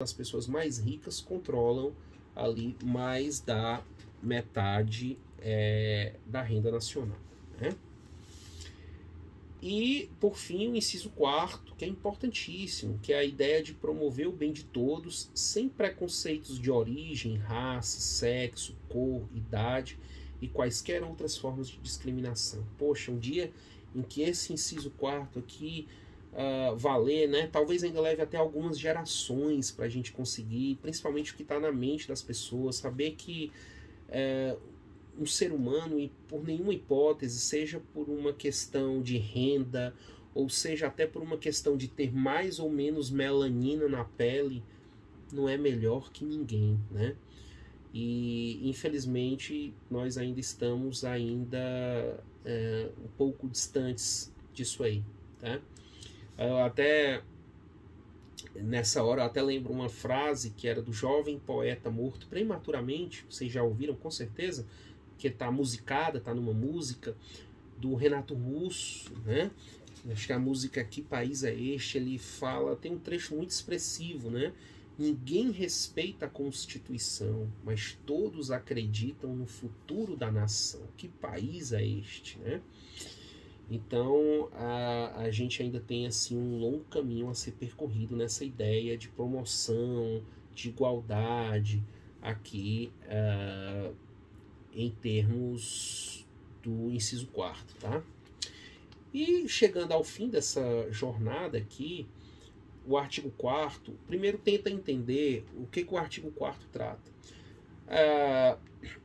as pessoas mais ricas controlam ali mais da metade da renda nacional, né? E, por fim, o inciso 4º, que é importantíssimo, que é a ideia de promover o bem de todos, sem preconceitos de origem, raça, sexo, cor, idade e quaisquer outras formas de discriminação. Poxa, um dia em que esse inciso 4º aqui valer, né? Talvez ainda leve até algumas gerações para a gente conseguir, principalmente o que está na mente das pessoas, saber que um ser humano, e por nenhuma hipótese, seja por uma questão de renda, ou seja até por uma questão de ter mais ou menos melanina na pele, não é melhor que ninguém, né? E infelizmente nós ainda estamos um pouco distantes disso aí, tá? Eu até nessa hora eu até lembro uma frase que era do jovem poeta morto prematuramente, vocês já ouviram com certeza, que está musicada, está numa música do Renato Russo, né? Acho que a música Que País é Este? Ele fala, tem um trecho muito expressivo, né? Ninguém respeita a Constituição, mas todos acreditam no futuro da nação. Que país é este, né? Então, a gente ainda tem assim um longo caminho a ser percorrido nessa ideia de promoção, de igualdade aqui em termos do inciso 4º, tá? E chegando ao fim dessa jornada aqui, o artigo 4º, primeiro tenta entender o que o artigo 4º trata.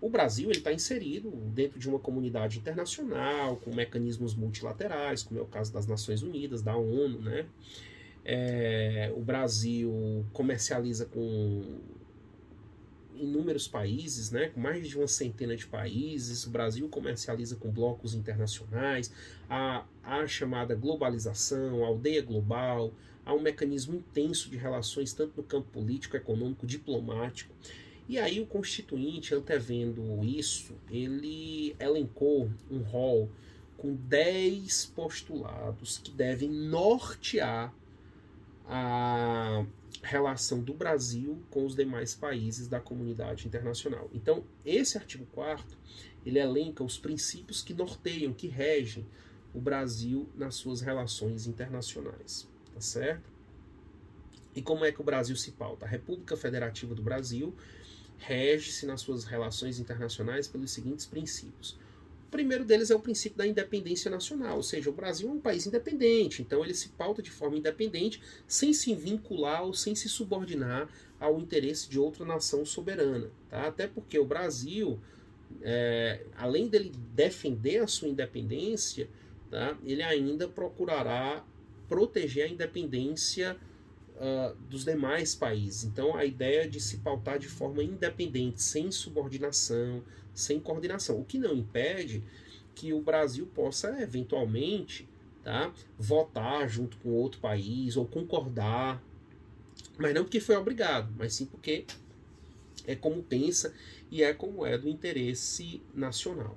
O Brasil está inserido dentro de uma comunidade internacional, com mecanismos multilaterais, como é o caso das Nações Unidas, da ONU, né? O Brasil comercializa com inúmeros países, né? Com mais de uma centena de países. O Brasil comercializa com blocos internacionais, a chamada globalização, a aldeia global, há um mecanismo intenso de relações tanto no campo político, econômico, diplomático. E aí o Constituinte, antevendo isso, ele elencou um rol com 10 postulados que devem nortear a relação do Brasil com os demais países da comunidade internacional. Então, esse artigo 4º, ele elenca os princípios que norteiam, que regem o Brasil nas suas relações internacionais, tá certo? E como é que o Brasil se pauta? A República Federativa do Brasil rege-se nas suas relações internacionais pelos seguintes princípios. O primeiro deles é o princípio da independência nacional, ou seja, o Brasil é um país independente, então ele se pauta de forma independente, sem se vincular ou sem se subordinar ao interesse de outra nação soberana, tá? Até porque o Brasil, além dele defender a sua independência, tá? Ele ainda procurará proteger a independência dos demais países. Então a ideia de se pautar de forma independente, sem subordinação, sem coordenação, o que não impede que o Brasil possa eventualmente, tá, votar junto com outro país ou concordar, mas não porque foi obrigado, mas sim porque é como pensa e é como é do interesse nacional.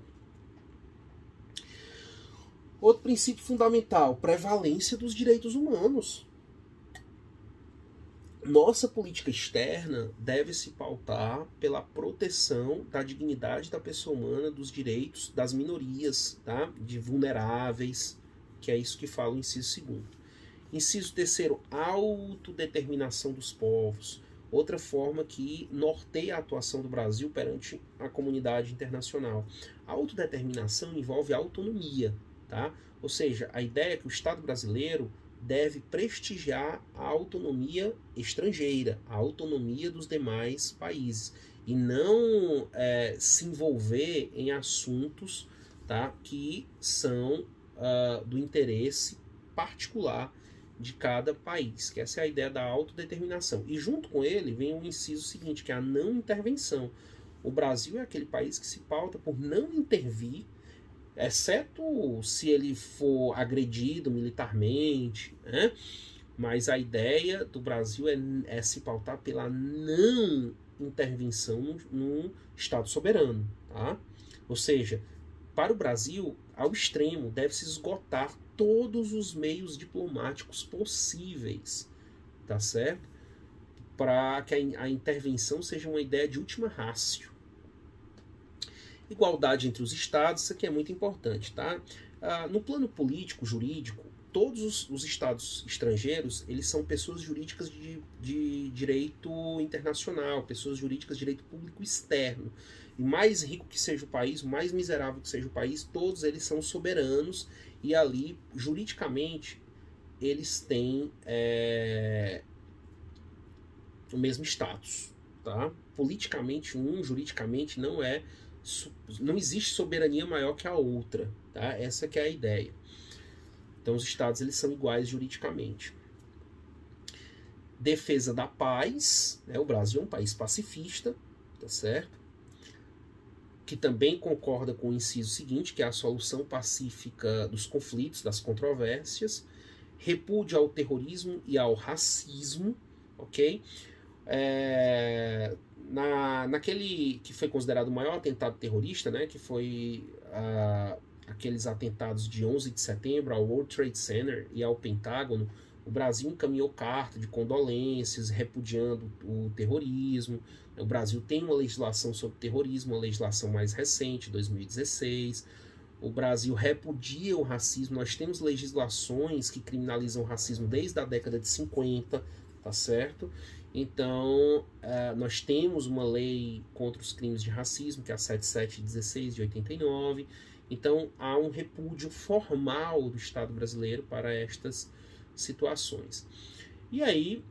Outro princípio fundamental, prevalência dos direitos humanos. Nossa política externa deve se pautar pela proteção da dignidade da pessoa humana, dos direitos das minorias, tá? De vulneráveis, que é isso que fala o inciso 2º. Inciso 3º, autodeterminação dos povos. Outra forma que norteia a atuação do Brasil perante a comunidade internacional. A autodeterminação envolve autonomia, tá? Ou seja, a ideia é que o Estado brasileiro deve prestigiar a autonomia estrangeira, a autonomia dos demais países, e não se envolver em assuntos, tá, que são do interesse particular de cada país, que essa é a ideia da autodeterminação. E junto com ele vem o inciso seguinte, que é a não intervenção. O Brasil é aquele país que se pauta por não intervir, exceto se ele for agredido militarmente, né? Mas a ideia do Brasil é se pautar pela não intervenção num Estado soberano, tá? Ou seja, para o Brasil, ao extremo, deve-se esgotar todos os meios diplomáticos possíveis, tá certo? para que a intervenção seja uma ideia de última ratio. Igualdade entre os estados, isso aqui é muito importante, tá? No plano político, jurídico, todos os estados estrangeiros, eles são pessoas jurídicas de direito internacional, pessoas jurídicas de direito público externo. E mais rico que seja o país, mais miserável que seja o país, todos eles são soberanos e ali, juridicamente, eles têm o mesmo status, tá? Politicamente, juridicamente, não existe soberania maior que a outra, tá? Essa que é a ideia. Então, os estados, eles são iguais juridicamente. Defesa da paz, né? O Brasil é um país pacifista, tá certo? Que também concorda com o inciso seguinte, que é a solução pacífica dos conflitos, das controvérsias. Repúdio ao terrorismo e ao racismo, ok? Naquele que foi considerado o maior atentado terrorista, né, que foi aqueles atentados de 11 de setembro ao World Trade Center e ao Pentágono, o Brasil encaminhou carta de condolências, repudiando o terrorismo. O Brasil tem uma legislação sobre terrorismo, uma legislação mais recente, 2016. O Brasil repudia o racismo. Nós temos legislações que criminalizam o racismo desde a década de 50, tá certo? Então, nós temos uma lei contra os crimes de racismo, que é a 7716 de 89. Então, há um repúdio formal do Estado brasileiro para estas situações. E aí,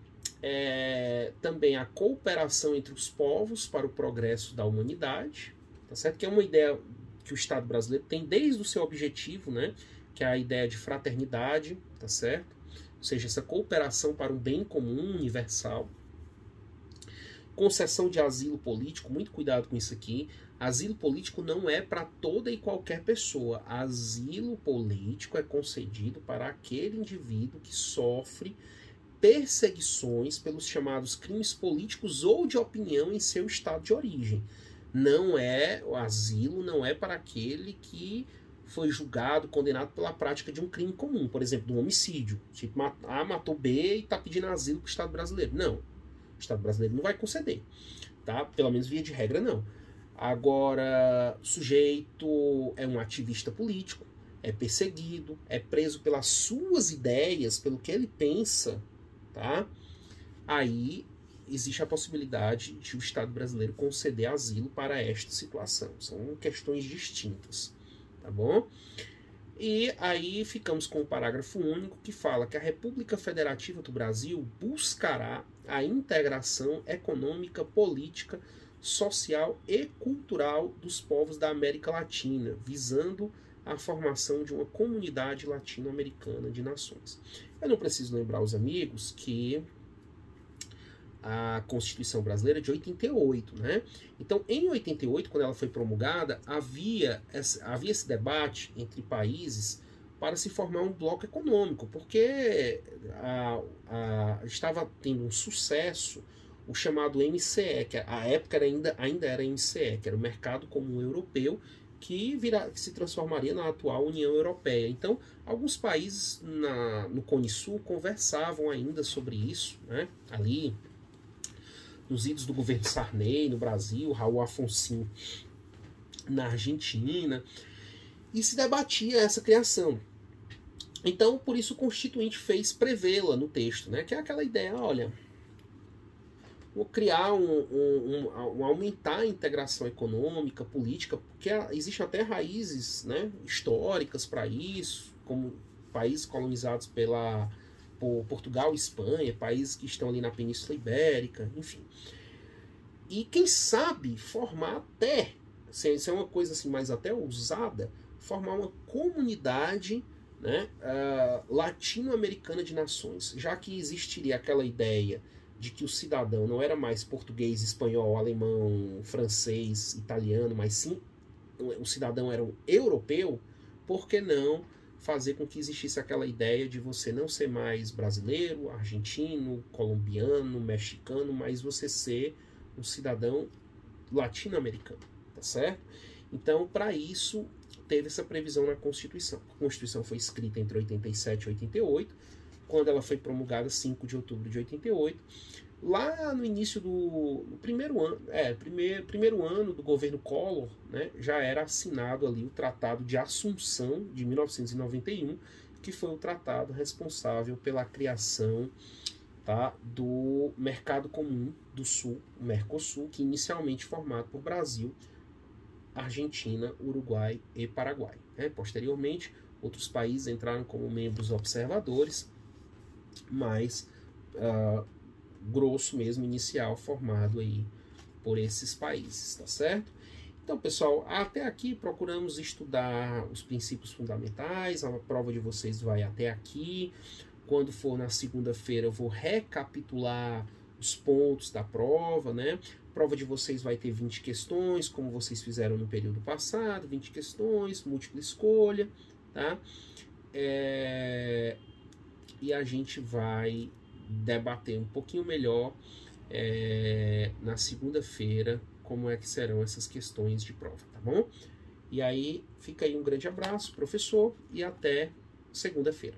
também a cooperação entre os povos para o progresso da humanidade, tá certo? Que é uma ideia que o Estado brasileiro tem desde o seu objetivo, né? Que é a ideia de fraternidade, tá certo? Ou seja, essa cooperação para um bem comum universal. Concessão de asilo político, muito cuidado com isso aqui. Asilo político não é para toda e qualquer pessoa. Asilo político é concedido para aquele indivíduo que sofre perseguições pelos chamados crimes políticos ou de opinião em seu estado de origem. O asilo não é para aquele que foi julgado, condenado pela prática de um crime comum, por exemplo, de um homicídio. Tipo, matou B e está pedindo asilo para o Estado brasileiro. Não. O Estado brasileiro não vai conceder, tá? Pelo menos via de regra, não. Agora, o sujeito é um ativista político, é perseguido, é preso pelas suas ideias, pelo que ele pensa, tá? Aí existe a possibilidade de o Estado brasileiro conceder asilo para esta situação. São questões distintas, tá bom? E aí ficamos com o parágrafo único que fala que a República Federativa do Brasil buscará a integração econômica, política, social e cultural dos povos da América Latina, visando a formação de uma comunidade latino-americana de nações. Eu não preciso lembrar aos amigos que a Constituição Brasileira é de 88, né? Então, em 88, quando ela foi promulgada, havia esse debate entre países para se formar um bloco econômico, porque estava tendo um sucesso o chamado MCE, que à época ainda era MCE, que era o Mercado Comum Europeu, que se transformaria na atual União Europeia. Então, alguns países no Cone Sul conversavam ainda sobre isso, né? Ali, nos idos do governo Sarney no Brasil, Raul Afonso na Argentina, e se debatia essa criação. Então, por isso o Constituinte fez prevê-la no texto, né? Que é aquela ideia, olha, vou criar aumentar a integração econômica, política, porque existem até raízes, né, históricas para isso, como países colonizados por Portugal e Espanha, países que estão ali na Península Ibérica, enfim. E quem sabe formar até, isso é uma coisa assim mais até ousada, formar uma comunidade, né, latino-americana de nações, já que existiria aquela ideia de que o cidadão não era mais português, espanhol, alemão, francês, italiano, mas sim o cidadão era um europeu, por que não fazer com que existisse aquela ideia de você não ser mais brasileiro, argentino, colombiano, mexicano, mas você ser um cidadão latino-americano, tá certo? Então, para isso, teve essa previsão na Constituição. A Constituição foi escrita entre 87 e 88, quando ela foi promulgada 5 de outubro de 88, Lá no início do primeiro ano, primeiro ano do governo Collor, né, já era assinado ali o Tratado de Assunção de 1991, que foi o tratado responsável pela criação, tá, do Mercado Comum do Sul, o Mercosul, que inicialmente formado por Brasil, Argentina, Uruguai e Paraguai, né? Posteriormente, outros países entraram como membros observadores, mas grosso mesmo, inicial, formado aí por esses países, tá certo? Então, pessoal, até aqui procuramos estudar os princípios fundamentais, a prova de vocês vai até aqui. Quando for na segunda-feira, eu vou recapitular os pontos da prova, né? A prova de vocês vai ter 20 questões, como vocês fizeram no período passado, 20 questões, múltipla escolha, tá? E a gente vai debater um pouquinho melhor na segunda-feira como é que serão essas questões de prova, tá bom? E aí, fica aí um grande abraço, professor, e até segunda-feira.